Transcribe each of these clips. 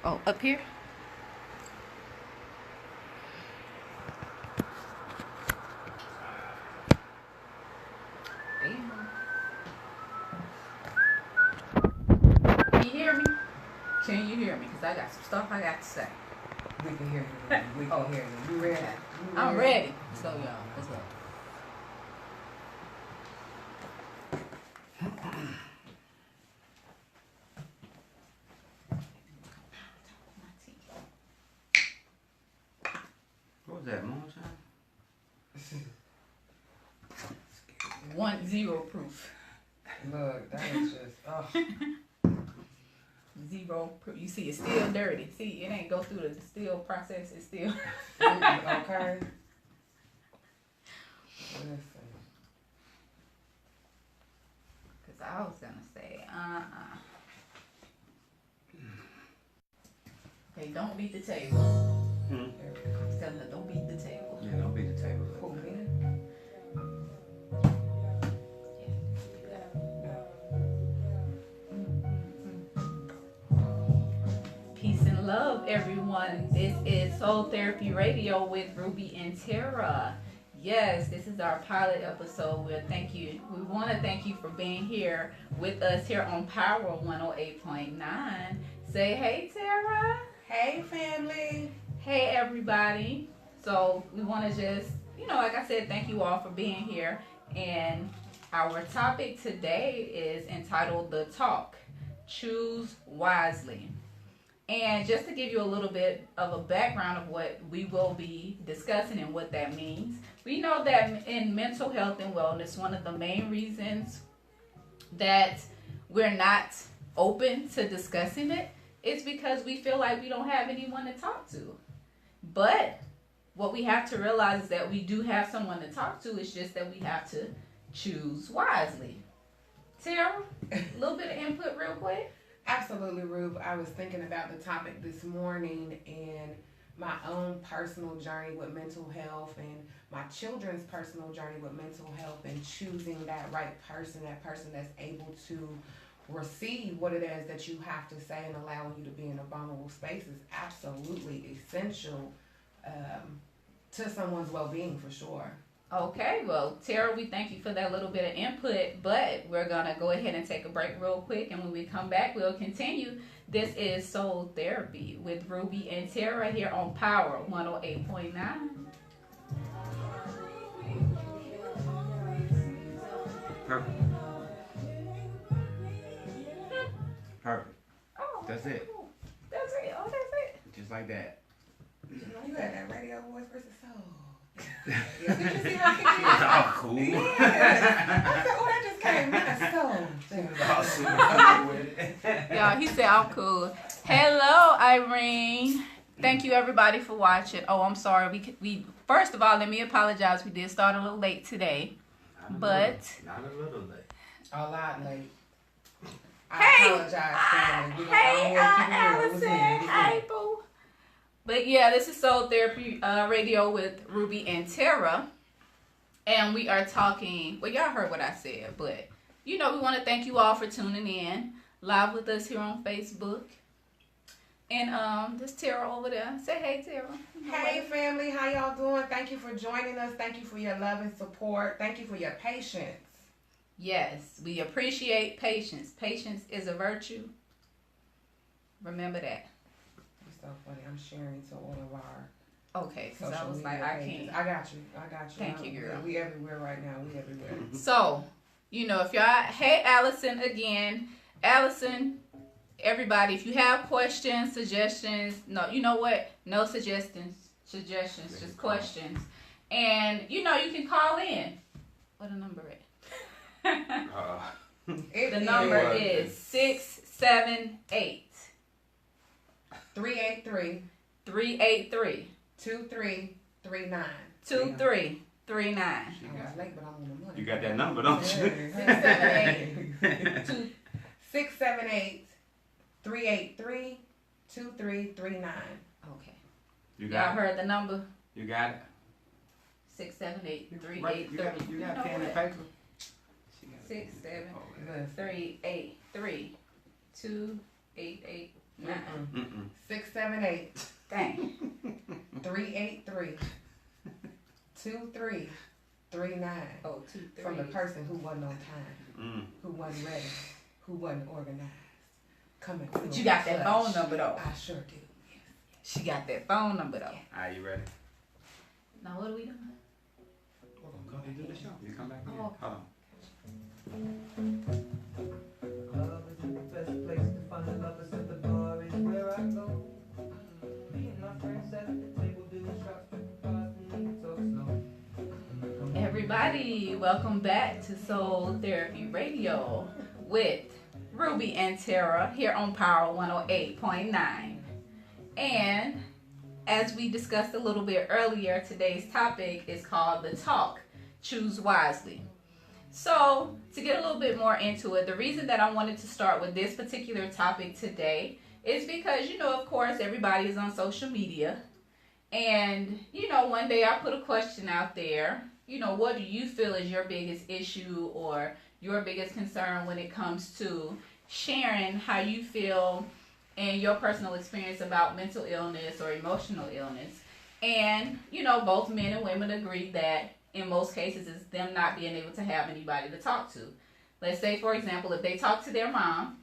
Oh, up here? Can you hear me? Can you hear me? Because I got some stuff I got to say. We can hear you. We can hear you. You ready? I'm ready. So, y'all, what's up? What was that, moonshine? 1-0 proof. Look, that is just, oh. 0 proof. You see, it's still dirty. See, it ain't go through the still process. It's still. Okay. Listen. Because I was going to say, Okay, don't beat the table. Tell her, don't beat the table. Yeah, don't beat the table. Cool, man. Peace and love, everyone. This is Soul Therapy Radio with Rubi and Terra. Yes, this is our pilot episode. We want to thank you for being here with us here on Power 108.9. Say hey, Terra. Hey, family. Hey, everybody. So we want to just, like I said, thank you all for being here. And our topic today is entitled The Talk. Choose Wisely. And just to give you a little bit of a background of what we will be discussing and what that means, we know that in mental health and wellness, one of the main reasons that we're not open to discussing it is because we feel like we don't have anyone to talk to. But what we have to realize is that we do have someone to talk to. It's just that we have to choose wisely. Sarah, a little bit of input real quick. Absolutely, Rube. I was thinking about the topic this morning and my own personal journey with mental health and my children's personal journey with mental health and choosing that right person, that person that's able to receive what it is that you have to say and allowing you to be in a vulnerable space is absolutely essential to someone's well-being for sure. Okay, well, Tara, we thank you for that little bit of input, but we're going to go ahead and take a break real quick, and when we come back, we'll continue. This is Soul Therapy with Rubi and Tara here on Power 108.9. Perfect. Perfect. Oh, That's it. cool. That's it. Oh, that's it. Just like that. You had that radio voice versus soul. Yeah, did you see how he did? It's all cool. Yeah. I said, oh, that just came out of soul. Awesome with it. Y'all, he said I'm cool. Hello, Irene. Thank you, everybody, for watching. Oh, I'm sorry. We first of all, let me apologize. We did start a little late today, but Not a little late. A lot late. I Hey, apologize, family. hey, Allison. Hey, boo. But yeah, this is Soul Therapy Radio with Rubi and Terra. And we are talking, well, y'all heard what I said, but, we want to thank you all for tuning in live with us here on Facebook. And this Terra over there. Say hey, Terra. Hey, family. How y'all doing? Thank you for joining us. Thank you for your love and support. Thank you for your patience. Yes, we appreciate patience. Patience is a virtue. Remember that. It's so funny. I'm sharing to all of our Okay, because I social was media like, I pages. can't. I got you. Thank you, girl. We everywhere right now. We everywhere. So, if y'all, hey, Allison again. Allison, everybody, if you have questions, suggestions, no, you know what? No suggestions, just questions. And, you can call in. What the number is? The number is 678 383 383 2339. 2339. I was late, but I'm on the money. You got that number, don't you? 678 383 2339. Okay. You Y'all got it? heard the number? You got it? 678 Right, you got 383. pen and paper? 6, 7, Oh, 3, 8, 3, 2, 889. 678 Dang. 383 2339. Oh, 2, 3. From the person who wasn't on time, who wasn't ready, who wasn't organized. Coming through. But you got that phone number though. I sure do. Yes. She got that phone number though. Are you ready? Now what are we doing? Hold on, go ahead and do the show. You come back in. Oh. Hold on. Love is the best place to find lovers, and the bar is where I go. Me and my friends sat at the table doing shots, bars, and we talk slow. Everybody, welcome back to Soul Therapy Radio with Rubi and Terra here on Power 108.9. And as we discussed a little bit earlier, today's topic is called The Talk, Choose Wisely. So, to get a little bit more into it, the reason that I wanted to start with this particular topic today is because, of course, everybody is on social media. And, one day I put a question out there, what do you feel is your biggest issue or your biggest concern when it comes to sharing how you feel and your personal experience about mental illness or emotional illness. And, both men and women agree that in most cases it's them not being able to have anybody to talk to. Let's say, for example, if they talk to their mom,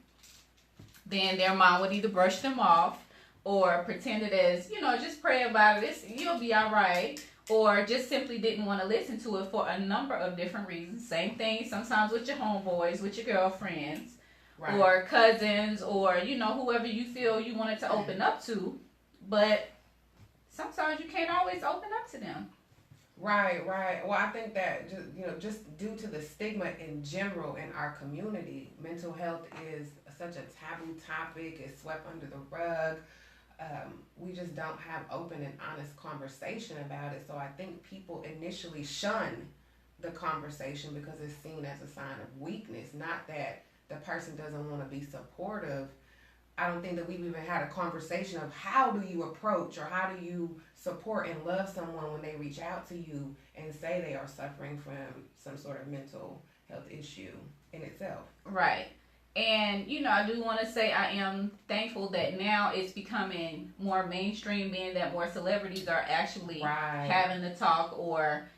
then their mom would either brush them off or pretend it as, just pray about it, you'll be all right, or just simply didn't want to listen to it for a number of different reasons. Same thing sometimes with your homeboys, with your girlfriends, right, or cousins, or, whoever you feel you wanted to open up to, but sometimes you can't always open up to them. Right. Well, I think that just due to the stigma in general in our community, mental health is such a taboo topic. It's swept under the rug. We just don't have open and honest conversation about it. So I think people initially shun the conversation because it's seen as a sign of weakness, not that the person doesn't want to be supportive. I don't think that we've even had a conversation of how do you approach or how do you support and love someone when they reach out to you and say they are suffering from some sort of mental health issue in itself. Right. And, I do want to say I am thankful that now it's becoming more mainstream, being that more celebrities are actually having the talk or,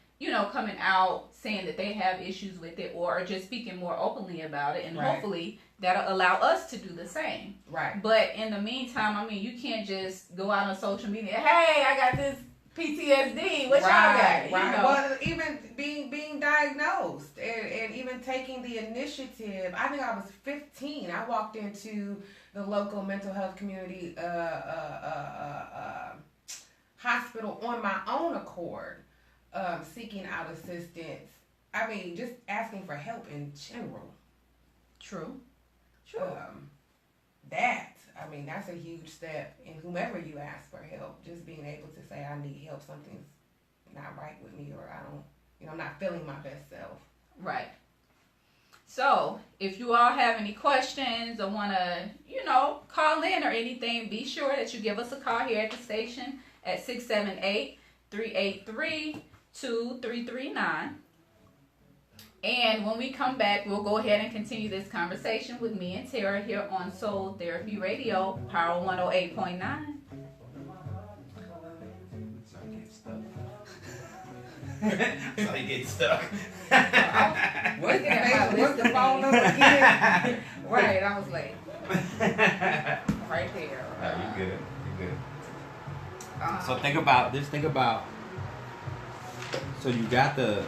coming out saying that they have issues with it or just speaking more openly about it. And hopefully that'll allow us to do the same. Right. But in the meantime, you can't just go out on social media, hey, I got this PTSD. What y'all got? Right. Well, even being diagnosed and even taking the initiative. I think I was 15. I walked into the local mental health community hospital on my own accord, seeking out assistance. Just asking for help in general. True. That's a huge step in whomever you ask for help. Just being able to say, I need help, something's not right with me, or I'm not feeling my best self. Right. So, if you all have any questions or want to, call in or anything, be sure that you give us a call here at the station at 678-383-2339. And when we come back, we'll go ahead and continue this conversation with me and Tara here on Soul Therapy Radio, Power 108.9. So you get stuck. What's the phone number again? Right, I was late. Right there. You good. So think about. So you got the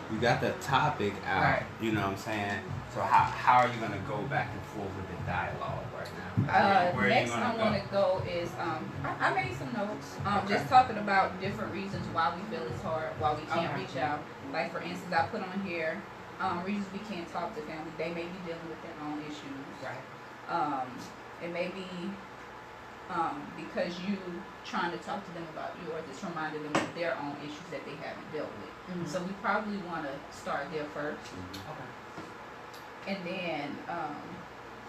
topic out. Right. You know what I'm saying? So how are you gonna go back and forth with the dialogue right now? Where next I want to go is I made some notes. Just talking about different reasons why we feel it's hard, why we can't reach out. Like for instance, I put on here reasons we can't talk to family. They may be dealing with their own issues. Right. It may be because you trying to talk to them about yours, it's reminding them of their own issues that they haven't dealt with. Mm-hmm. So we probably want to start there first. Mm-hmm. Okay. And then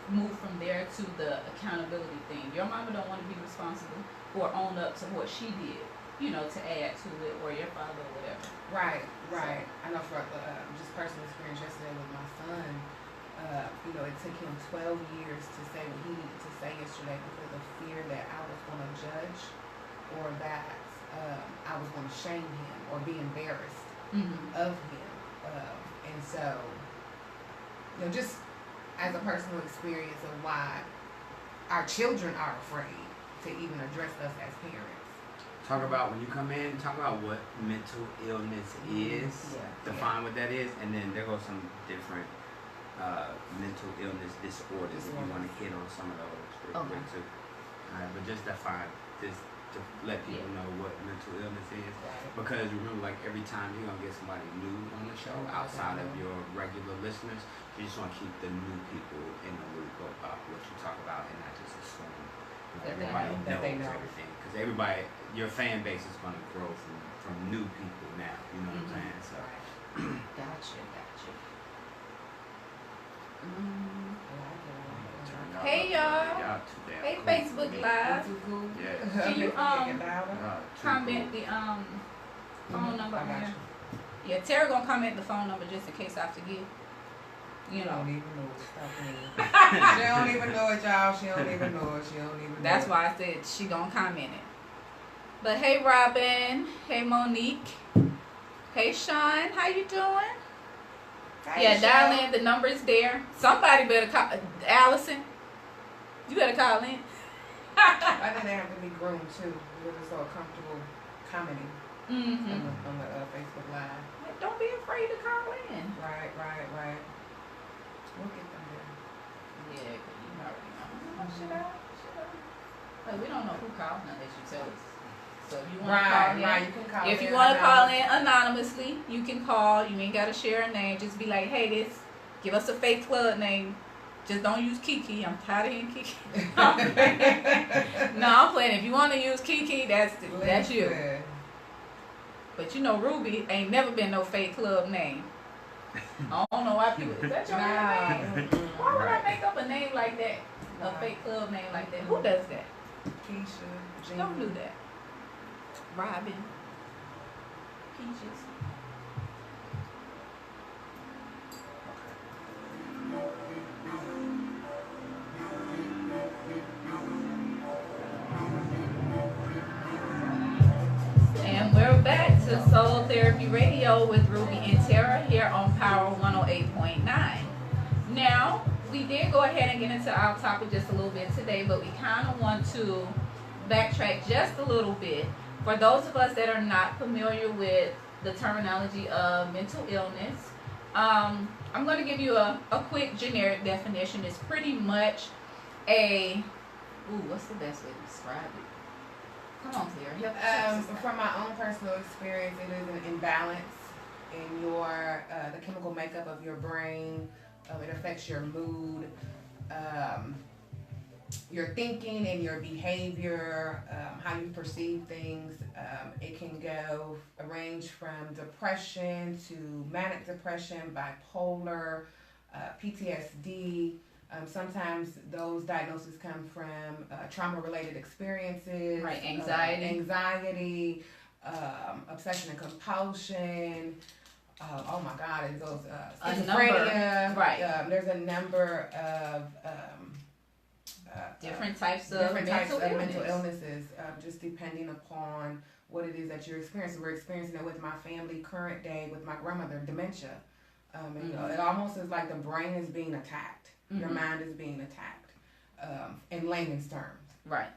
move from there to the accountability thing. Your mama don't want to be responsible or own up to what she did, to add to it, or your father or whatever. Right. So, I know for just personal experience yesterday with my son, It took him 12 years to say what he needed to say yesterday because of fear that I was going to judge or that I was going to shame him or be embarrassed of him. And so, just as a personal experience of why our children are afraid to even address us as parents. Talk about when you come in, talk about what mental illness is, define what that is, and then there goes some different mental illness disorders if you want to hit on some of those real quick too. But just define this to let people know what mental illness is, because remember, like every time you're gonna get somebody new on the show outside of your regular listeners, you just want to keep the new people in the loop about what you talk about and not just assume everybody knows everything, because everybody, your fan base is going to grow from new people now, you know what I'm saying? So Gotcha. Hey y'all. Hey Facebook Live. Can you comment the phone number on here? Yeah, Terra gonna comment the phone number just in case I forget. You don't even know it. She don't even know it, y'all. She don't even know it. That's why I said she gonna comment it. But hey Robin, hey Monique, hey Sean, how you doing? Hey, dial in. The number's there. Somebody better call. Allison, you better call in. I think they have to be groomed too. We're so comfortable commenting on the Facebook Live. Don't be afraid to call in. Right. We'll get them there. Yeah, you already know. Should I? Like, we don't know who called unless you tell us. So if you want to call in, you can call if you want to call in anonymously, you can call. You ain't got to share a name. Just be like, hey, give us a fake club name. Just don't use Kiki. I'm tired of hearing Kiki. No, I'm playing. If you want to use Kiki, that's you. But Ruby ain't never been no fake club name. I don't know why people. Is that your name? Why would I make up a name like that? A fake club name like that? Who does that? Keisha. Gina. Don't do that. Robin. Peaches. And we're back to Soul Therapy Radio with Rubi and Terra here on Power 108.9. Now, we did go ahead and get into our topic just a little bit today, but we kind of want to backtrack just a little bit. For those of us that are not familiar with the terminology of mental illness, I'm going to give you a quick generic definition. It's pretty much what's the best way to describe it? Come on, Claire. From my own personal experience, it is an imbalance in the chemical makeup of your brain. It affects your mood, your thinking and your behavior, how you perceive things. It can range from depression to manic depression, bipolar, PTSD. Sometimes those diagnoses come from trauma-related experiences, right? Anxiety, obsession and compulsion. Oh my God! It goes schizophrenia. Right. There's a number of different types of mental illnesses, just depending upon what it is that you're experiencing. We're experiencing it with my family current day, with my grandmother, dementia. It almost is like the brain is being attacked. Your mind is being attacked, in layman's terms. Right.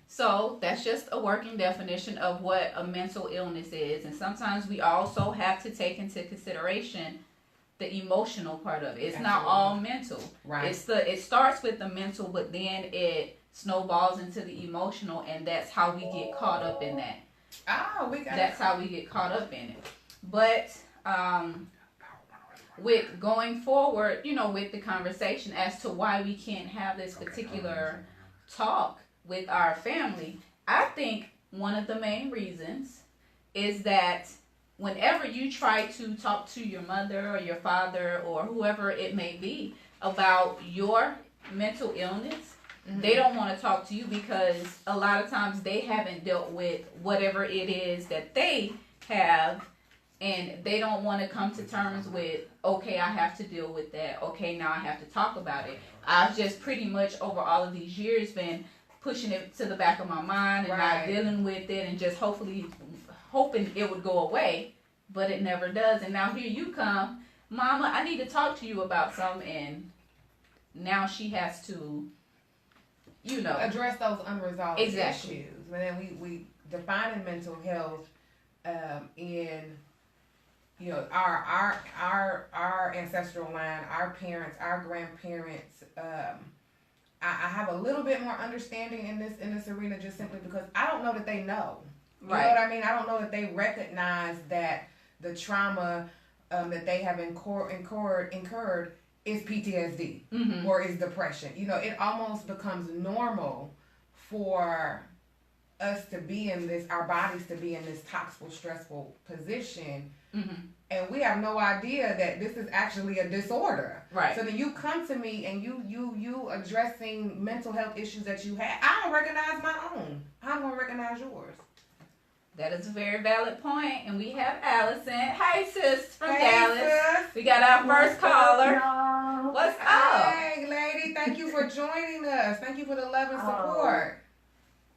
So that's just a working definition of what a mental illness is. And sometimes we also have to take into consideration the emotional part of it. It's not all mental. Right. It starts with the mental, but then it snowballs into the emotional, and that's how we get caught up in that. That's how we get caught up in it. But with going forward, with the conversation as to why we can't have this particular talk with our family, I think one of the main reasons is that whenever you try to talk to your mother or your father or whoever it may be about your mental illness, they don't want to talk to you because a lot of times they haven't dealt with whatever it is that they have and they don't want to come to terms with, okay, I have to deal with that. Okay, now I have to talk about it. I've just pretty much over all of these years been pushing it to the back of my mind and not dealing with it, and just hoping it would go away, but it never does. And now here you come, Mama, I need to talk to you about something, and now she has to, address those unresolved exactly. issues. And then we define mental health in our ancestral line, our parents, our grandparents. I have a little bit more understanding in this arena, just simply because I don't know that they know. You know what I mean? I don't know that they recognize that the trauma that they have incurred is PTSD or is depression. It almost becomes normal for us to be in this, our bodies to be in this toxic, stressful position, and we have no idea that this is actually a disorder. Right. So then you come to me and you addressing mental health issues that you had. I don't recognize my own. I'm gonna recognize yours. That is a very valid point. And we have Allison. Hey, sis, from Dallas. Sis. We got our first caller. What's up? Hey, lady. Thank you for joining us. Thank you for the love and support.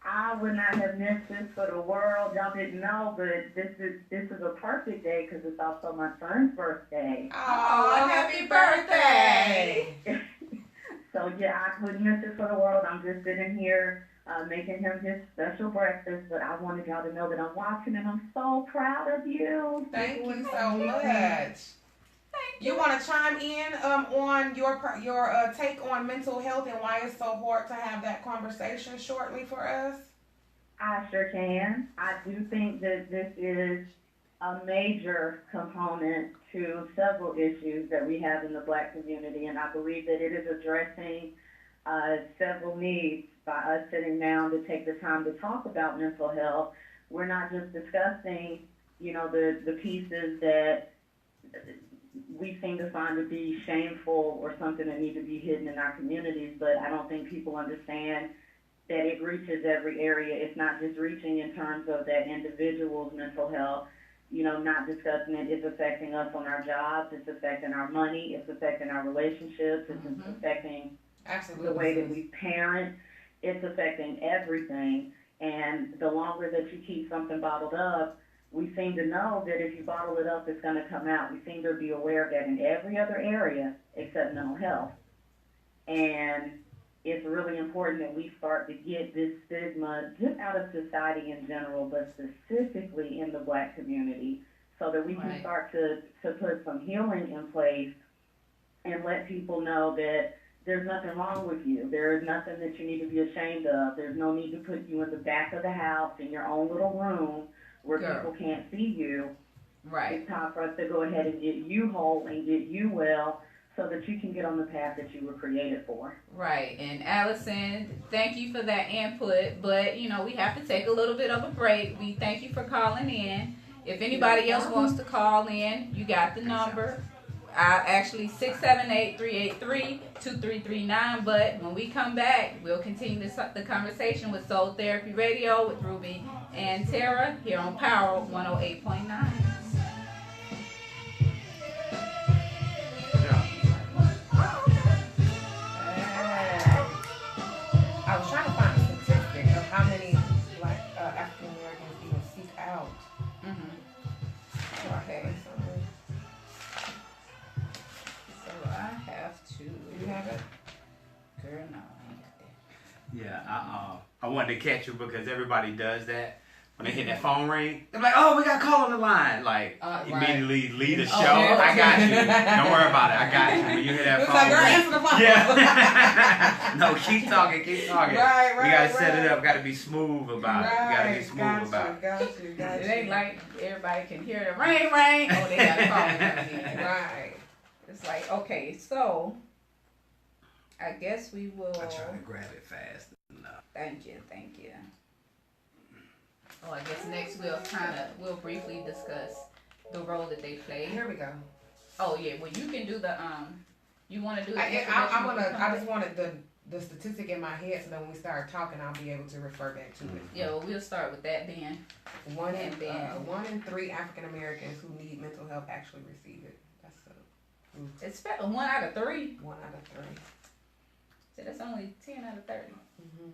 I would not have missed this for the world. Y'all didn't know, but this is a perfect day because it's also my son's birthday. Oh, happy birthday! So, yeah, I wouldn't miss it for the world. I'm just sitting here making him his special breakfast, but I wanted y'all to know that I'm watching and I'm so proud of you. Thank you so much. You want to chime in on your take on mental health and why it's so hard to have that conversation shortly for us? I sure can. I do think that this is a major component to several issues that we have in the Black community, and I believe that it is addressing several needs by us sitting down to take the time to talk about mental health. We're not just discussing, the pieces that we seem to find to be shameful or something that need to be hidden in our communities, but I don't think people understand that it reaches every area. It's not just reaching in terms of that individual's mental health, not discussing it. It's affecting us on our jobs. It's affecting our money. It's affecting our relationships. It's affecting the way that we parent. It's affecting everything. And the longer that you keep something bottled up, we seem to know that if you bottle it up, it's going to come out. We seem to be aware of that in every other area except mental health. And it's really important that we start to get this stigma just out of society in general, but specifically in the Black community, so that we can start to put some healing in place and let people know that there's nothing wrong with you. There is nothing that you need to be ashamed of. There's no need to put you in the back of the house in your own little room where people can't see you. Right. It's time for us to go ahead and get you whole and get you well so that you can get on the path that you were created for. Right. And Allison, thank you for that input, but we have to take a little bit of a break. We thank you for calling in. If anybody else wants to call in, you got the number. Actually 678-383-2339, but when we come back, we'll continue the conversation with Soul Therapy Radio with Rubi and Terra here on Power 108.9. I was trying to find a statistic of how many Black African Americans even seek out. Okay. So I have to. You have it? Girl, no. Yeah, I wanted to catch you because everybody does that. When they hit that phone ring, they're like, "Oh, we got a call on the line." Like immediately leave the show. I got you. Don't worry about it. I got you. When you hear that phone like, ring, answer the phone. Yeah. No, keep talking. Right. We gotta set it up. Gotta be smooth about it. We gotta be smooth about it. Got you. It ain't like everybody can hear the ring. Oh, they got a call coming in. Right. It's like, okay, so I guess we will. I try to grab it fast enough. Thank you. Oh, I guess next we'll briefly discuss the role that they play. Here we go. Oh yeah, well you can do the you want to do the I just wanted the statistic in my head, so that when we start talking, I'll be able to refer back to it. Yeah, well, we'll start with that then. One in 3 African Americans who need mental help actually receive it. It's 1 out of 3. 1 out of 3. So that's only 10 out of 30. Mhm.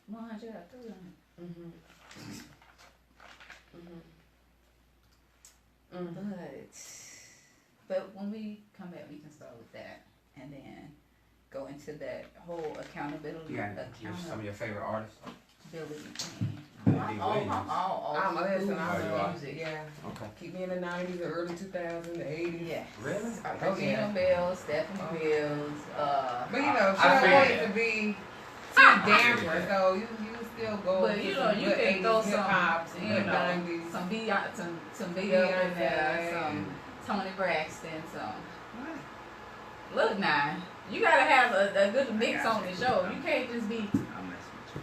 100 out of 300. Mhm. Mhm. Mhm. But when we come back, we can start with that and then go into that whole accountability. Yeah, some of your favorite artists. Thing. I'm music. Yeah. Okay. Keep me in the 90s, the early 2000s, the 80s. Yeah. Really? Regina Bell, Stephanie Mills. But you know, she don't want it to be too damper, so you still go. But you know, you can throw some, you know, 90s. some Beyonce in there, some Tony Braxton, some. Look now, you gotta have a good mix on the show. You can't just be. I'm messing with you.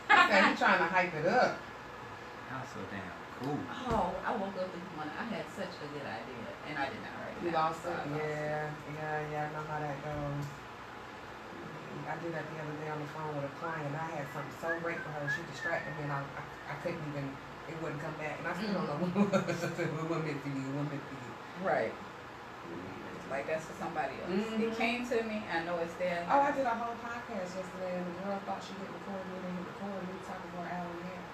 Okay, you trying to hype it up. That's so damn cool. Oh, I woke up this morning. I had such a good idea, and I did not write it down. You lost it? Yeah, I know how that goes. I did that the other day on the phone with a client. I had something so great for her. She distracted me, and I couldn't even, it wouldn't come back. And I still don't know what was meant for you, what meant for you. Right. Like that's for somebody else. It came to me. I know it's there. Oh, I did a whole podcast yesterday, and the girl thought she hit record. We didn't hit record. We were talking for an hour and a half.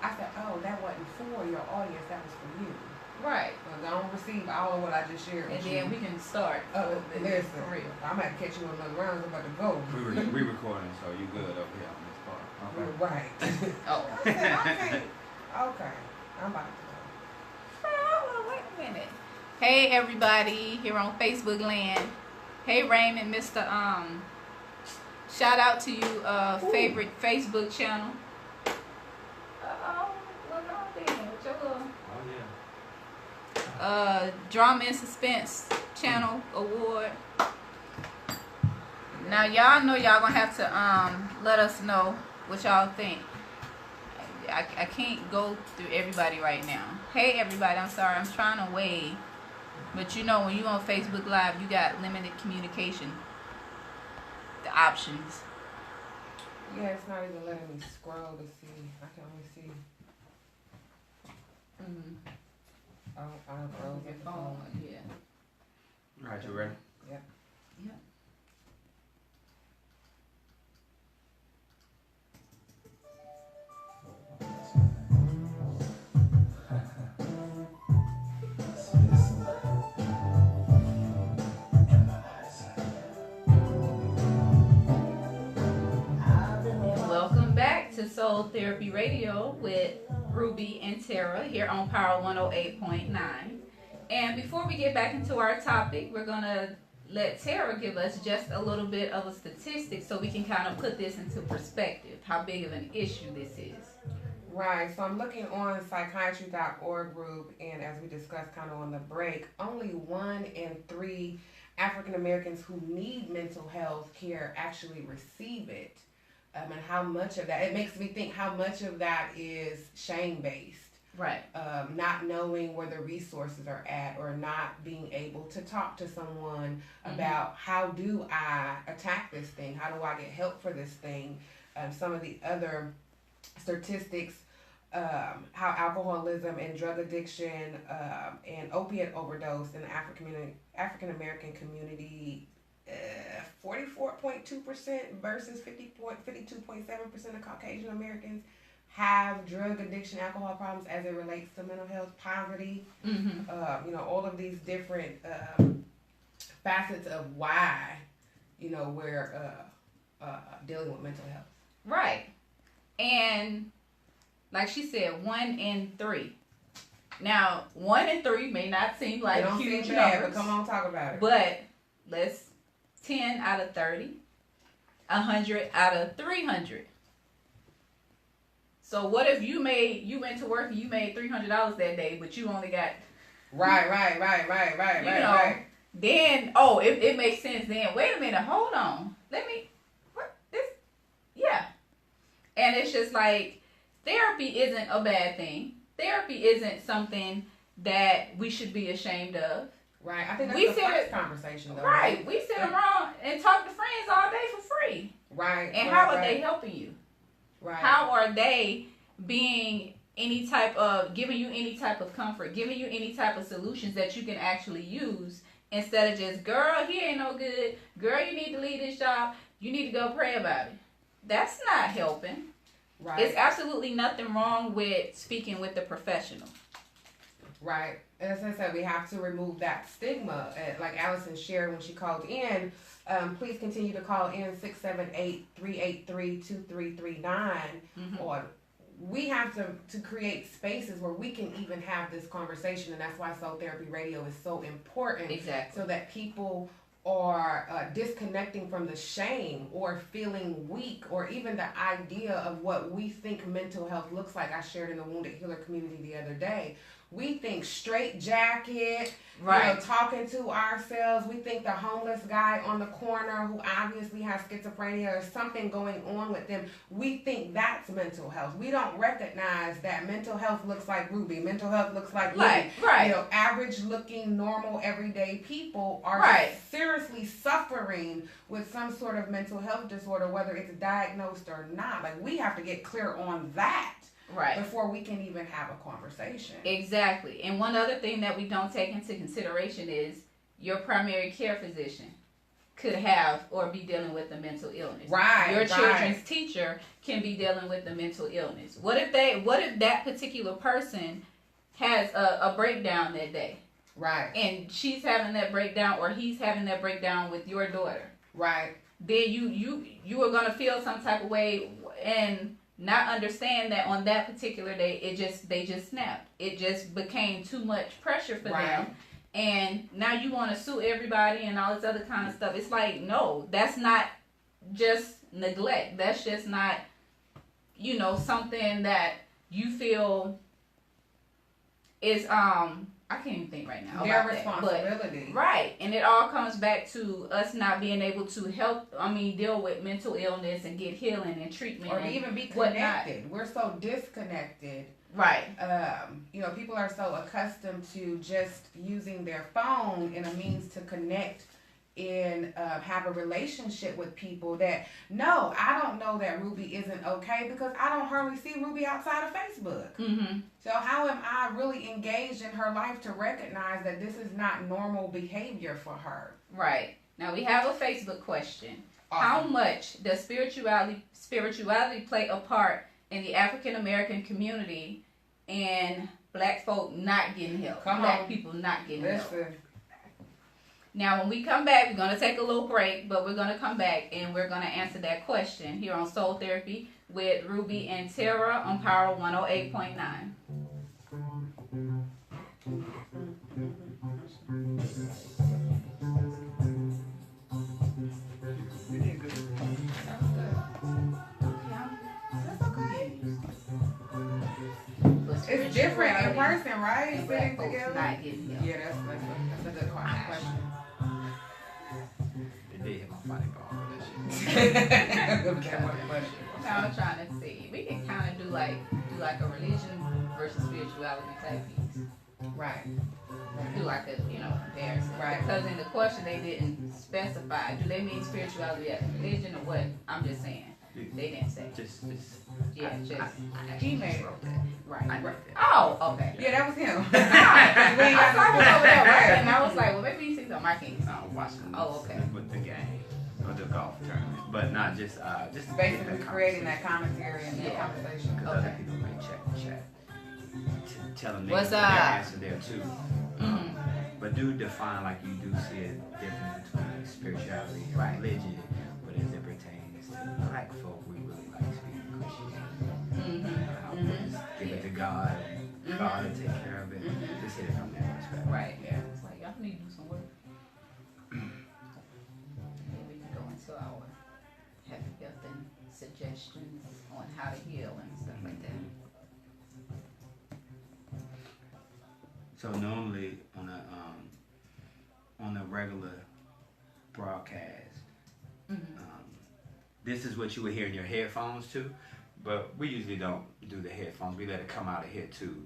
I said, oh, that wasn't for your audience. That was for you. Right. Well, I don't receive all of what I just shared with and you. then we can start. Listen, for real. I'm going to catch you on another round. I'm about to go. We recording, so you good up here on this part. Okay. Right. Oh. I said, okay. I'm about to go. Oh, wait a minute. Hey everybody here on Facebook land. Hey Raymond, Mr. Shout out to you, favorite Facebook channel. What's wrong there? With your little Drama and Suspense channel award. Now y'all know y'all gonna have to let us know what y'all think. I can't go through everybody right now. Hey everybody, I'm sorry, I'm trying to wave. But you know, when you on Facebook Live, you got limited communication. The options. Yeah, it's not even letting me scroll to see. I can only see. Oh, I froze Your the phone, yeah. All right, you ready? Yep. Yeah. Welcome back to Soul Therapy Radio with Rubi and Terra here on Power 108.9. And before we get back into our topic, we're going to let Terra give us just a little bit of a statistic so we can kind of put this into perspective, how big of an issue this is. Right, so I'm looking on psychiatry.org group, and as we discussed kind of on the break, only 1 in 3 African Americans who need mental health care actually receive it. And how much of that, it makes me think how much of that is shame-based. Right. Not knowing where the resources are at, or not being able to talk to someone about how do I attack this thing? How do I get help for this thing? Some of the other statistics, how alcoholism and drug addiction and opiate overdose in the African American community, 44.2% versus 52.7% of Caucasian Americans have drug addiction, alcohol problems as it relates to mental health, poverty, all of these different facets of why, we're dealing with mental health. Right. And like she said, 1 in 3. Now, 1 in 3 may not seem like huge numbers, but come on, talk about it. But let's 10 out of 30, 100 out of 300. So what if you went to work and you made $300 that day, but you only got right. Then it makes sense. Then wait a minute, hold on. And it's just like therapy isn't a bad thing. Therapy isn't something that we should be ashamed of. Right. I think that's We the sit first conversation, though. Right. We sit around and talk to friends all day for free. Right. And right, how are right. they helping you? Right. How are they being any type of, giving you any type of comfort, giving you any type of solutions that you can actually use instead of just, girl, he ain't no good. Girl, you need to leave this job. You need to go pray about it. That's not helping. Right. It's absolutely nothing wrong with speaking with the professional. Right. And as I said, we have to remove that stigma. Like Allison shared when she called in, please continue to call in 678-383-2339. Mm-hmm. Or we have to create spaces where we can even have this conversation. And that's why Soul Therapy Radio is so important. Exactly. So that people are disconnecting from the shame or feeling weak or even the idea of what we think mental health looks like. I shared in the Wounded Healer community the other day. We think straight jacket, right. Talking to ourselves. We think the homeless guy on the corner who obviously has schizophrenia or something going on with them, we think that's mental health. We don't recognize that mental health looks like Ruby. Mental health looks like right. Right. Average looking, normal, everyday people are seriously suffering with some sort of mental health disorder, whether it's diagnosed or not. Like, we have to get clear on that. Right. Before we can even have a conversation. Exactly. And one other thing that we don't take into consideration is your primary care physician could have or be dealing with a mental illness. Right. Your children's teacher can be dealing with a mental illness. What if that particular person has a breakdown that day? Right. And she's having that breakdown or he's having that breakdown with your daughter. Right. Then you are gonna feel some type of way and not understand that on that particular day they just snapped. It just became too much pressure for them, and now you want to sue everybody and all this other kind of stuff. It's like, no, that's not just neglect. That's just not something that you feel is I can't even think right now. Their about responsibility. But, right. And it all comes back to us not being able to deal with mental illness and get healing and treatment. Or even be connected. We're so disconnected. Right. People are so accustomed to just using their phone in a means to connect and have a relationship with people that, no, I don't know that Ruby isn't okay because I don't hardly see Ruby outside of Facebook. Mm-hmm. So how am I really engaged in her life to recognize that this is not normal behavior for her? Right. Now we have a Facebook question. Awesome. How much does spirituality play a part in the African American community and black folk not getting help? Black people not getting help. Now, when we come back, we're going to take a little break, but we're going to come back and we're going to answer that question here on Soul Therapy with Rubi and Terra on Power 108.9. It's different in person, right? Sitting together. Not getting help. Yeah, that's a good question. It did hit my funny bone for this shit. Now I'm trying to see. We can kind of do like a religion versus spirituality type piece. Right. Do like a comparison. Right. Because in the question they didn't specify. Do they mean spirituality as religion or what? I'm just saying. They didn't say. Just. He made it. Right. I wrote that. Oh, okay. Yeah, that was him. I saw him over there, right? And I was like, well, maybe you see something I can't see. I'm watching okay. with the game or the golf tournament, but not just basically creating that commentary and that conversation. Because other people may check the chat, telling me What's their up? answer there too. But do define, like you do see a difference between spirituality and religion, but as it pertains to black folk, we really like speaking Christianity. Just give it to God. God will take care of it. Just hit it from that perspective. Right. Yeah. It's like y'all need to do some work. And then we can go into our happy health and suggestions on how to heal and stuff like that. So normally on a regular broadcast, this is what you would hear in your headphones too. But we usually don't do the headphones. We let it come out of here too.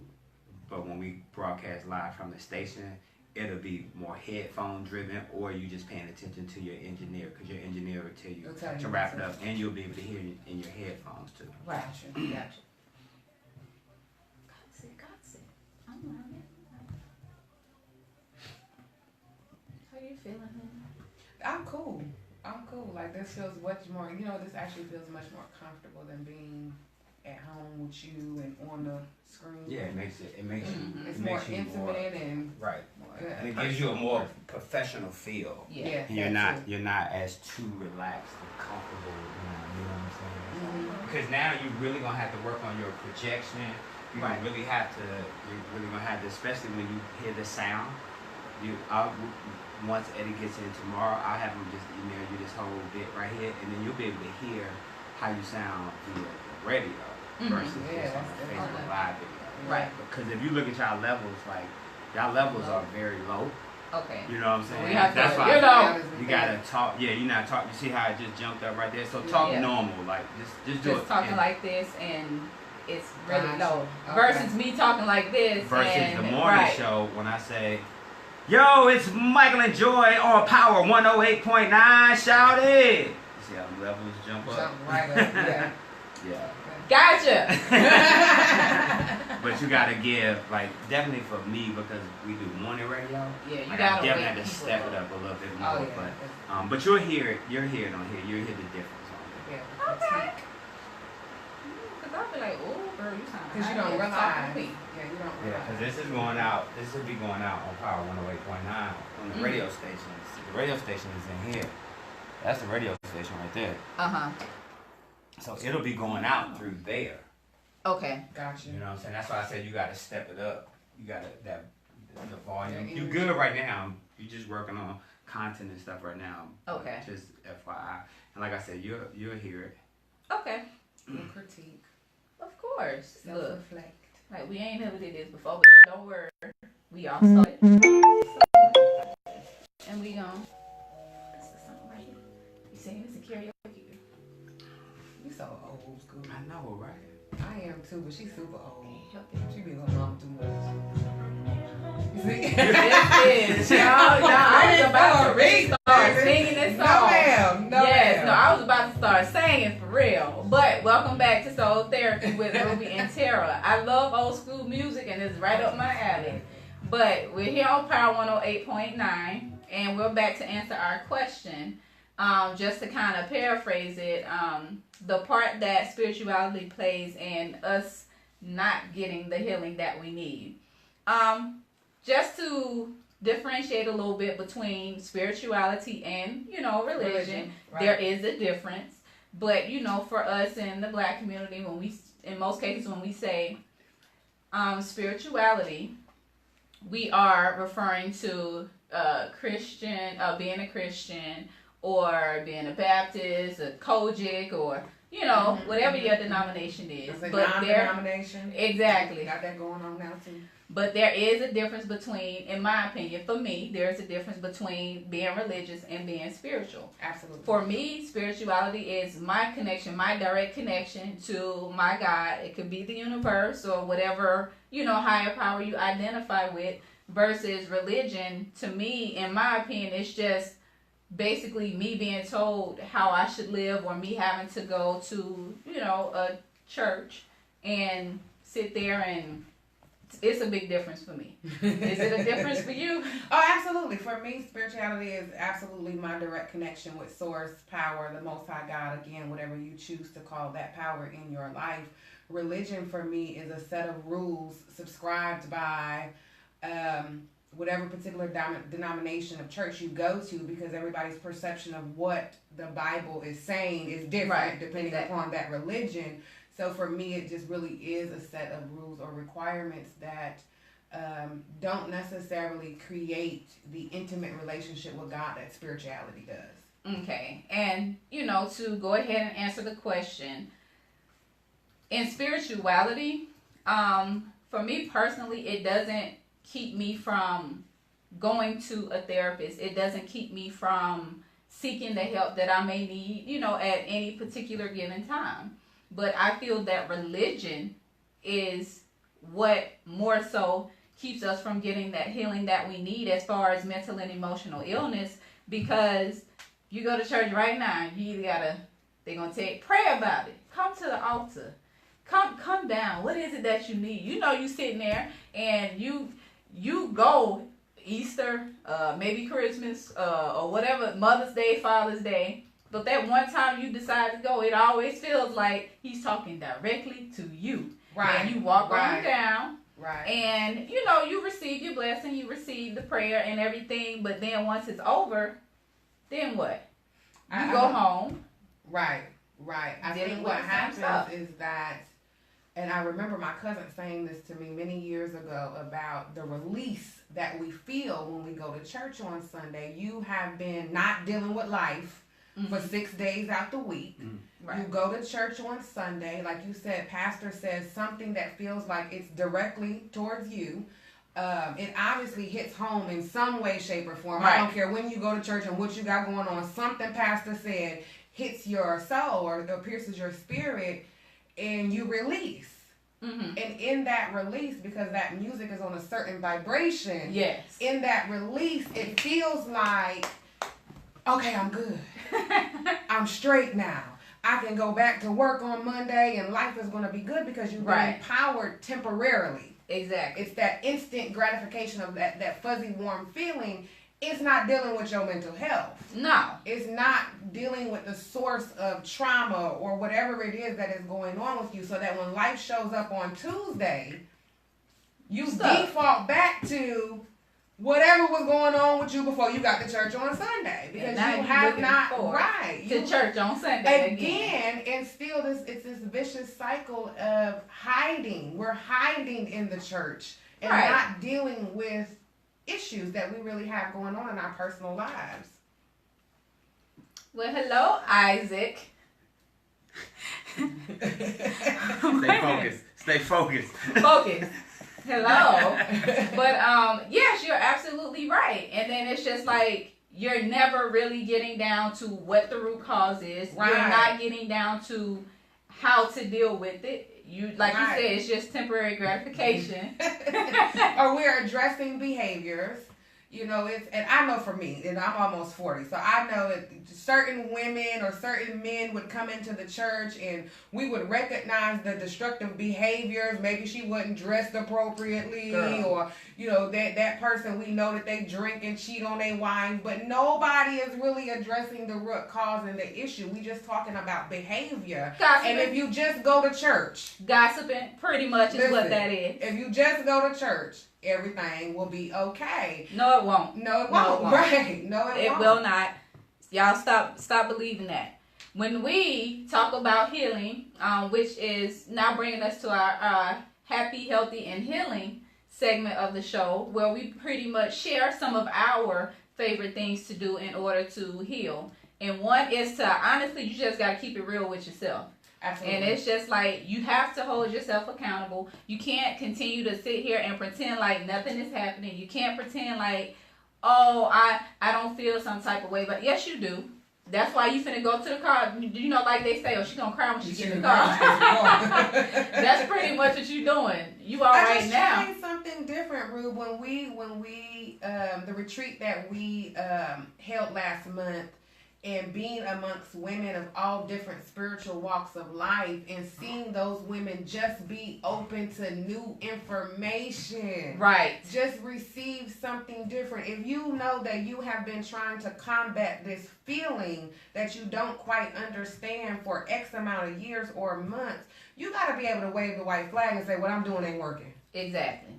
But when we broadcast live from the station, it'll be more headphone driven, or you just paying attention to your engineer, because your engineer will tell you to wrap it up, and you'll be able to hear it in your headphones too. Right. Gotcha. Got it. I'm learning. How you feeling? I'm cool. Like, this feels much more, this actually feels much more comfortable than being at home with you and on the screen. Yeah, it makes you. It's it more makes you intimate and right. Yeah. And it gives you a more professional feel. Yeah. And you're not as too relaxed and comfortable. You know what I'm saying? Mm-hmm. Because now you really gonna have to work on your projection. You're gonna really have to, especially when you hear the sound. Once Eddie gets in tomorrow, I'll have him just email you this whole bit right here, and then you'll be able to hear how you sound via the radio versus just on the Facebook Live video. Right. Because if you look at y'all levels, like y'all levels are very low. Okay. You know what I'm saying? We have That's to, why you gotta talk. Yeah, you're not talking. You see how it just jumped up right there? So talk normal, like just do it. Just talking like this, and it's really low. Okay. Versus me talking like this. Versus and, the morning show when I say, "Yo, it's Michael and Joy on Power 108.9. Shout it!" You see how the levels jump up? Jump right up. Yeah. Yeah. Gotcha. But you gotta give, like, definitely for me, because we do morning radio. Yeah, you like, gotta I definitely wake have to people step up. it up a little bit more. Oh, yeah. But you'll hear it. You'll hear it on here. You'll hear the difference on it. Yeah. Okay. Because I'll be like, oh, girl, you sound Because you high. don't Talk realize. to me. Yeah, you don't Yeah, realize. because this is going out. This will be going out on Power 108.9 on the radio stations. The radio station is in here. That's the radio station right there. So it'll be going out through there. Okay. Gotcha. You know what I'm saying? That's why I said you gotta step it up. You gotta the volume. Yeah, You good right now. You just working on content and stuff right now. Okay. Just FYI. And like I said, you'll hear it. Okay. No critique. Of course. Look, Self-reflect. like we ain't never did this before, but don't worry. We all started. And we gon' that's the song right here. You singing this in karaoke? You so old school. I know, right? I am too, but she's super old. Help it. She be going on too much. You see? This is, y'all, I was about to restart singing this song. No, ma'am. No, Yes, ma'am. no, I was about to start singing for real. But welcome back to Soul Therapy with Rubi and Terra. I love old school music, and it's right up my alley. But we're here on Power 108.9, and we're back to answer our question. Just to kind of paraphrase it, the part that spirituality plays in us not getting the healing that we need. Just to differentiate a little bit between spirituality and, religion. Right. There is a difference. But, for us in the Black community, in most cases, when we say spirituality, we are referring to Christian, being a Christian, or being a Baptist, a Kojic, or whatever your denomination is. It's a But non-denomination. exactly. Got that going on now too. But there is a difference between, in my opinion, for me, there's a difference between being religious and being spiritual. Absolutely. For me, spirituality is my connection, my direct connection to my God. It could be the universe or whatever, higher power you identify with, versus religion. To me, in my opinion, it's just basically me being told how I should live, or me having to go to, a church and sit there, and it's a big difference for me. Is it a difference for you? Oh, absolutely. For me, spirituality is absolutely my direct connection with source, power, the Most High God, again, whatever you choose to call that power in your life. Religion for me is a set of rules subscribed by whatever particular denomination of church you go to, because everybody's perception of what the Bible is saying is different depending upon that religion. So for me, it just really is a set of rules or requirements that don't necessarily create the intimate relationship with God that spirituality does. Okay. And, to go ahead and answer the question, in spirituality, for me personally, it doesn't keep me from going to a therapist. It doesn't keep me from seeking the help that I may need, at any particular given time. But I feel that religion is what more so keeps us from getting that healing that we need as far as mental and emotional illness. Because you go to church right now, you either they're gonna pray about it. Come to the altar. Come down. What is it that you need? You know, you sitting there and you go Easter, maybe Christmas, or whatever, Mother's Day, Father's Day. But that one time you decide to go, it always feels like he's talking directly to you. Right. And you walk on down. Right. And, you know, you receive your blessing, you receive the prayer and everything. But then once it's over, then what? You go home. Right. I think what happens is that, and I remember my cousin saying this to me many years ago about the release that we feel when we go to church on Sunday. You have been not dealing with life for 6 days out the week. Right. You go to church on Sunday, like you said, pastor says something that feels like it's directly towards you. It obviously hits home in some way, shape, or form. Right. I don't care when you go to church and what you got going on. Something pastor said hits your soul or pierces your spirit, and you release. And in that release, because that music is on a certain vibration, yes, in that release, it feels like, okay, I'm good. I'm straight now. I can go back to work on Monday and life is going to be good because you've been empowered temporarily. Exactly. It's that instant gratification of that fuzzy, warm feeling. It's not dealing with your mental health. No. It's not dealing with the source of trauma or whatever it is that is going on with you, so that when life shows up on Tuesday, you default back to whatever was going on with you before you got to church on Sunday, because you have not to church on Sunday again. And still it's this vicious cycle of hiding. We're hiding in the church and not dealing with issues that we really have going on in our personal lives. Well, hello, Isaac. Stay focused. Focus. Hello. But yes, you're absolutely right. And then it's just like you're never really getting down to what the root cause is. Right. You're not getting down to how to deal with it. You you said, it's just temporary gratification. Or we're addressing behaviors. You know, and I know for me, and I'm almost 40, so I know that certain women or certain men would come into the church and we would recognize the destructive behaviors. Maybe she wasn't dressed appropriately, or, you know, that person, we know that they drink and cheat on their wives, but nobody is really addressing the root cause and the issue. We just talking about behavior. Gossiping. And if you just go to church. Gossiping pretty much is what that is. If you just go to church, everything will be okay. No, it won't. No, it won't. Right. No, it won't. It will not. Y'all stop believing that. When we talk about healing, which is now bringing us to our happy, healthy, and healing segment of the show, where we pretty much share some of our favorite things to do in order to heal. And one is to, honestly, you just got to keep it real with yourself. Absolutely. And it's just like, you have to hold yourself accountable. You can't continue to sit here and pretend like nothing is happening. You can't pretend like, oh, I don't feel some type of way. But yes, you do. That's why you finna go to the car. You know, like they say, oh, she's gonna cry when she gets in the car. That's pretty much what you're doing. You all right now. I just tried something different, Rube. When we the retreat that we held last month, and being amongst women of all different spiritual walks of life, and seeing those women just be open to new information. Right. Just receive something different. If you know that you have been trying to combat this feeling that you don't quite understand for X amount of years or months, you got to be able to wave the white flag and say, what I'm doing ain't working. Exactly.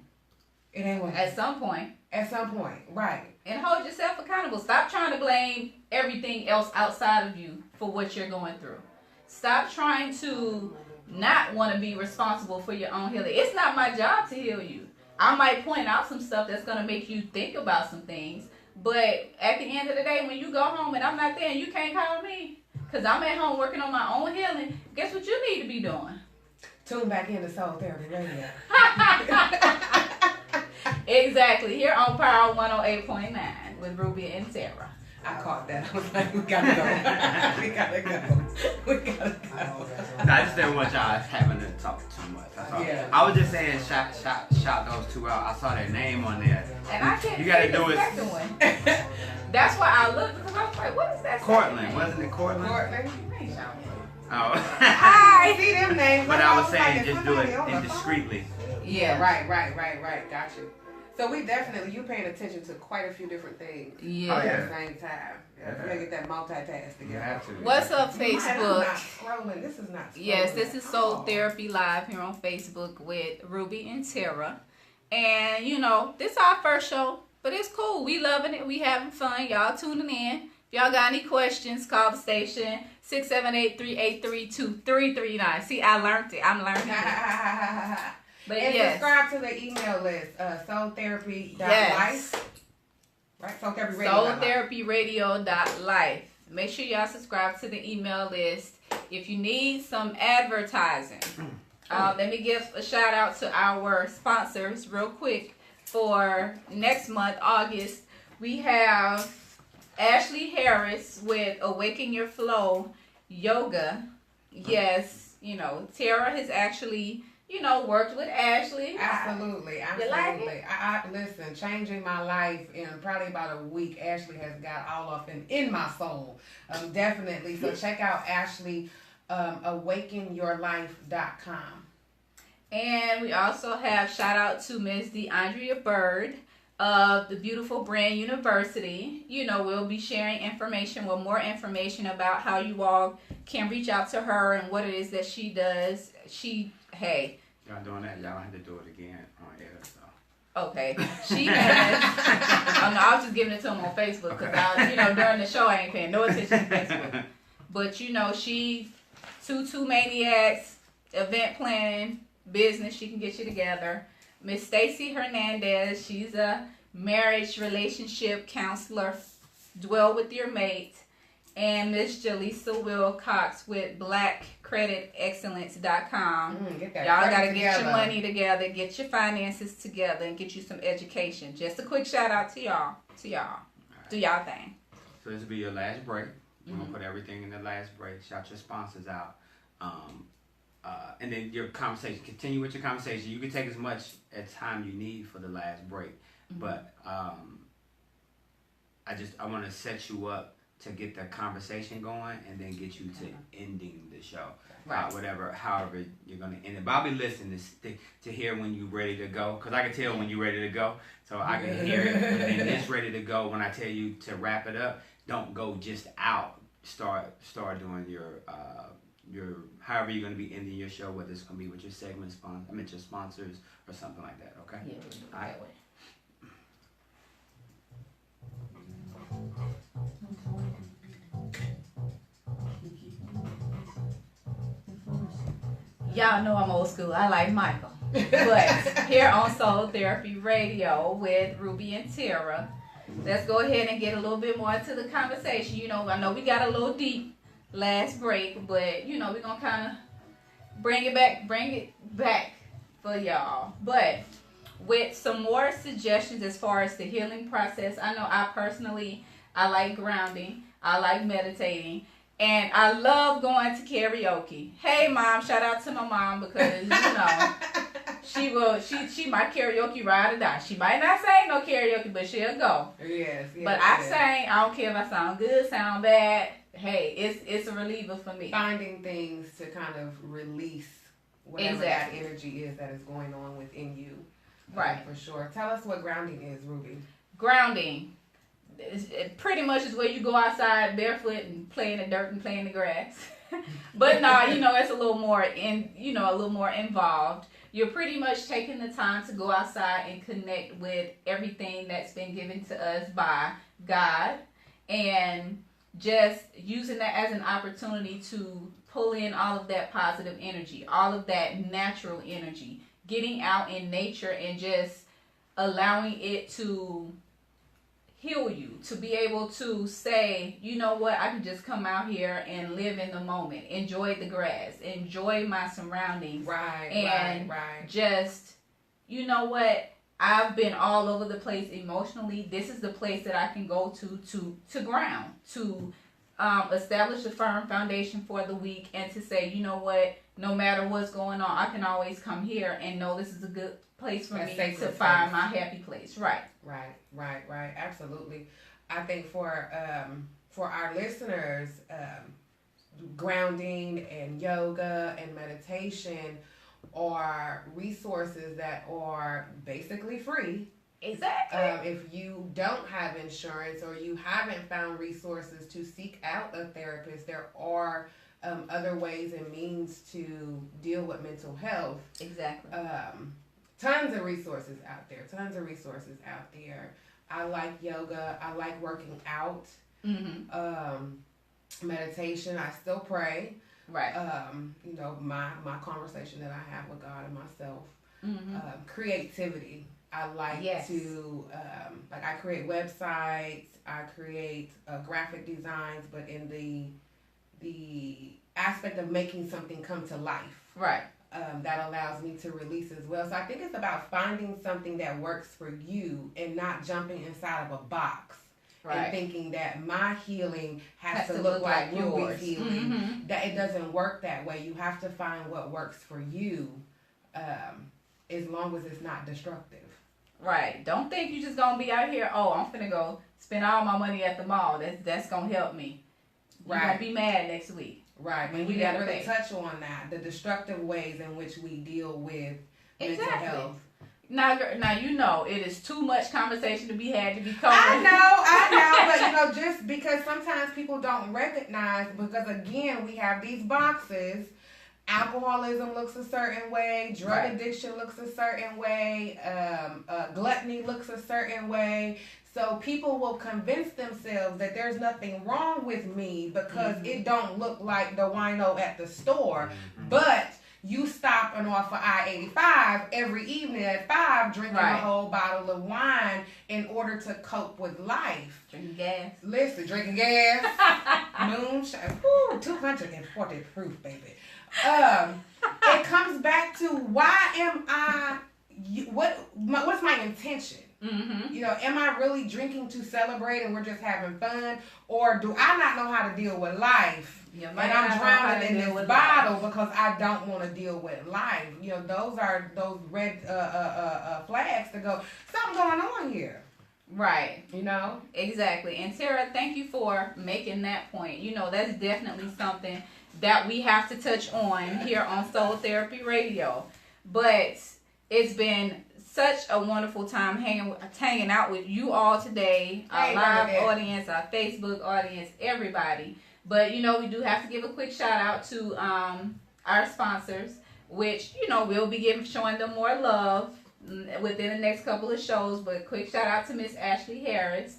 It ain't working. At some point. At some point, right. And hold yourself accountable. Stop trying to blame everything else outside of you for what you're going through. Stop trying to not want to be responsible for your own healing. It's not my job to heal you. I might point out some stuff that's going to make you think about some things. But at the end of the day, when you go home and I'm not there and you can't call me, because I'm at home working on my own healing, guess what you need to be doing? Tune back into Soul Therapy Radio. Exactly. Here on Power 108.9 with Rubi and Terra. I caught that. I was like, we gotta go. We gotta go. We gotta go. No, I just didn't want y'all having to talk too much. That's all. Yeah. I was just saying, shout those two out. I saw their name on there. And I can't You gotta see do the it. second one. That's why I looked, because I was like, what is that? Cortland, second name? wasn't it Cortland? Courtney. Oh. I see them names. But I was saying, like, just do it somebody on the phone? indiscreetly. Yeah, right. Got you. So we definitely, you paying attention to quite a few different things Yeah. Oh, at yeah. the same time. Yeah, Yeah. we gotta get that multitask You together. have to. What's up, Man, I'm Facebook? not scrolling. This is not scrolling. Yes, this is Soul Oh. Therapy Live here on Facebook with Ruby and Terra. And, you know, this is our first show, but it's cool. We loving it. We having fun. Y'all tuning in. If y'all got any questions, call the station 678-383-2339. See, I learned it. I'm learning it. But And yes. subscribe to the email list, soultherapy.life. Yes. Right? Soultherapy Radio. SoulTherapyRadio.life. Make sure y'all subscribe to the email list. If you need some advertising, let me give a shout out to our sponsors real quick. For next month, August, we have Ashley Harris with Awaken Your Flow Yoga. Yes, you know, Tara has actually, you know, worked with Ashley. Absolutely. You like it? I listen, changing my life in probably about a week. Ashley has got all up in my soul. Definitely. So check out Ashley, awakenyourlife.com. And we also have shout out to Ms. DeAndrea Bird of the Beautiful Brand University. You know, we'll be sharing information, more information about how you all can reach out to her and what it is that she does. Y'all doing that? Y'all don't have to do it again on air, so. Okay. She has, oh no, I was just giving it to him on Facebook because you know, during the show I ain't paying no attention to Facebook. But you know, she, Tutu Maniacs, event planning, business, she can get you together. Miss Stacy Hernandez, she's a marriage relationship counselor, dwell with your mate. And Miss Jaleesa Wilcox with blackcreditexcellence.com. Y'all got to get your money together, get your finances together, and get you some education. Just a quick shout out to y'all. Do y'all thing. So this will be your last break. We're going to put everything in the last break. Shout your sponsors out. And then your conversation. Continue with your conversation. You can take as much time you need for the last break. But I want to set you up to get the conversation going and then get you to ending the show. Right. However you're going to end it. But I'll be listening to hear when you're ready to go. Because I can tell when you're ready to go. So I can hear it. And then it's ready to go. When I tell you to wrap it up, don't go just out. Start doing your however you're going to be ending your show, whether it's going to be with your segment your sponsors or something like that, okay? Yeah, we'll do it that way. Y'all know I'm old school. I like Michael. But here on Soul Therapy Radio with Ruby and Terra, let's go ahead and get a little bit more into the conversation. You know, I know we got a little deep last break, but you know, we're going to kind of bring it back for y'all. But with some more suggestions as far as the healing process, I know I like grounding, I like meditating, and I love going to karaoke. Hey mom, shout out to my mom because you know she might karaoke ride or die. She might not sing no karaoke, but she'll go. Yes. But I sing. I don't care if I sound good, sound bad. Hey, it's a reliever for me. Finding things to kind of release whatever that energy is that is going on within you. Right. For sure. Tell us what grounding is, Ruby. Grounding. It pretty much is where you go outside barefoot and play in the dirt and play in the grass. But no, you know, it's a little more involved. You're pretty much taking the time to go outside and connect with everything that's been given to us by God, and just using that as an opportunity to pull in all of that positive energy, all of that natural energy, getting out in nature and just allowing it to heal you, to be able to say, you know what, I can just come out here and live in the moment, enjoy the grass, enjoy my surroundings, Right. Just, you know what, I've been all over the place emotionally. This is the place that I can go to ground, to establish a firm foundation for the week, and to say, you know what, no matter what's going on, I can always come here and know this is a good place for me to find my happy place. Right. Absolutely. I think for our listeners, grounding and yoga and meditation are resources that are basically free. Exactly. If you don't have insurance or you haven't found resources to seek out a therapist, there are other ways and means to deal with mental health. Exactly. Tons of resources out there. I like yoga. I like working out. Meditation. I still pray. Right. You know, my conversation that I have with God and myself. Creativity. I like to, I create websites, I create graphic designs, but in the aspect of making something come to life. Right. That allows me to release as well. So I think it's about finding something that works for you and not jumping inside of a box. Right. And thinking that my healing has to look like Ruby's healing. That it doesn't work that way. You have to find what works for you, as long as it's not destructive. Right. Don't think you're just gonna be out here. Oh, I'm finna go spend all my money at the mall. That's gonna help me. You're gonna be mad next week. Right. When we didn't really touch on that, the destructive ways in which we deal with mental health. Now you know it is too much conversation to be had to be covered. I know, but just because sometimes people don't recognize, because again, we have these boxes. Alcoholism looks a certain way, drug addiction looks a certain way, gluttony looks a certain way. So people will convince themselves that there's nothing wrong with me because it don't look like the wino at the store. But you stopping off of I-85 every evening at 5, drinking a whole bottle of wine in order to cope with life. Drinking gas. Listen, drinking gas, moonshine, 240 proof, baby. It comes back to why am I? What's my intention? You know, am I really drinking to celebrate and we're just having fun, or do I not know how to deal with life? And I'm drowning in this bottle because I don't want to deal with life. You know, those are those red flags to go. Something going on here. Right. You know? Exactly. And Tara, thank you for making that point. You know, that's definitely something that we have to touch on here on Soul Therapy Radio. But it's been such a wonderful time hanging out with you all today, our live audience, our Facebook audience, everybody. But, you know, we do have to give a quick shout out to our sponsors, which, you know, we'll be showing them more love within the next couple of shows. But quick shout out to Miss Ashley Harris,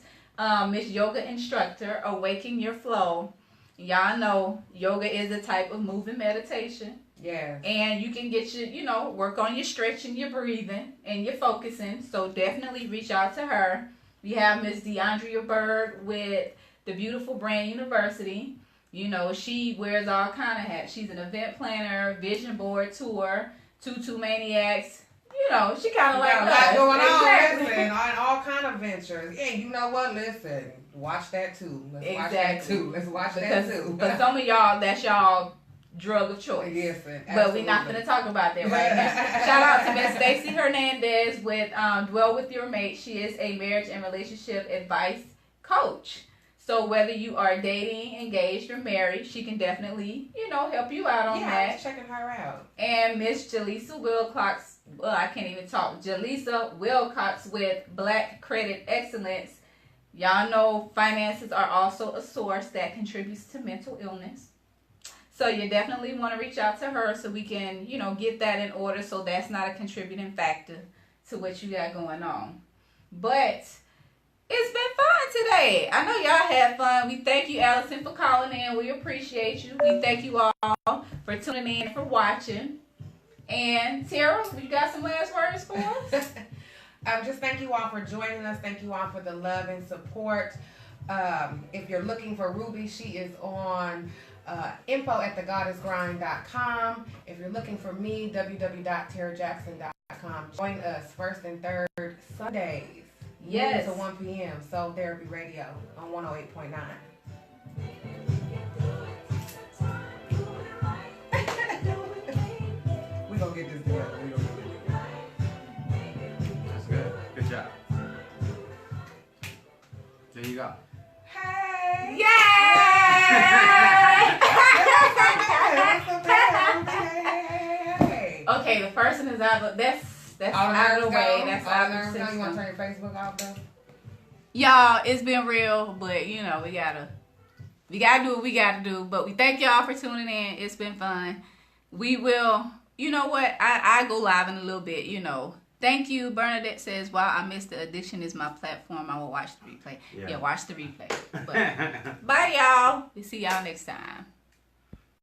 Miss Yoga Instructor, Awaken Your Flow. Y'all know yoga is a type of moving meditation. Yeah. And you can get your, you know, work on your stretching, your breathing, and your focusing. So definitely reach out to her. We have Miss DeAndrea Berg with the beautiful Brand University. You know, she wears all kind of hats. She's an event planner, vision board tour, Tutu Maniacs. You know, she kind of like a lot going on. Listen, on all kind of ventures. Yeah, you know what? Listen, watch that too. Let's watch that too. But some of y'all, that's y'all drug of choice. Yes, but we're not going to talk about that right now. Shout out to Miss Stacey Hernandez with Dwell With Your Mate. She is a marriage and relationship advice coach. So whether you are dating, engaged, or married, she can definitely, you know, help you out on that. Yeah, checking her out. And Miss Jaleesa Wilcox, I can't even talk. Jaleesa Wilcox with Black Credit Excellence. Y'all know finances are also a source that contributes to mental illness. So you definitely want to reach out to her so we can, you know, get that in order so that's not a contributing factor to what you got going on. But it's been fun today. I know y'all had fun. We thank you, Allison, for calling in. We appreciate you. We thank you all for tuning in, for watching. And Tara, you got some last words for us? Just thank you all for joining us. Thank you all for the love and support. If you're looking for Ruby, she is on info@thegoddessgrind.com. If you're looking for me, www.terrajackson.com. Join us first and third Sundays. Yes. Noon to 1 p.m. Soul Therapy Radio on 108.9. We're going to get this together. That's good. Good job. There you go. Hey! Yay! Okay, the first one is out. That's out of the way. That's out of the You want to system. turn your Facebook off though? Y'all, it's been real, but we gotta do what we gotta do. But we thank y'all for tuning in. It's been fun. We will. You know what? I go live in a little bit. Thank you. Bernadette says, "Wow, I missed the Addiction is my platform. I will watch the replay." Yeah, watch the replay. But bye, y'all. We see y'all next time.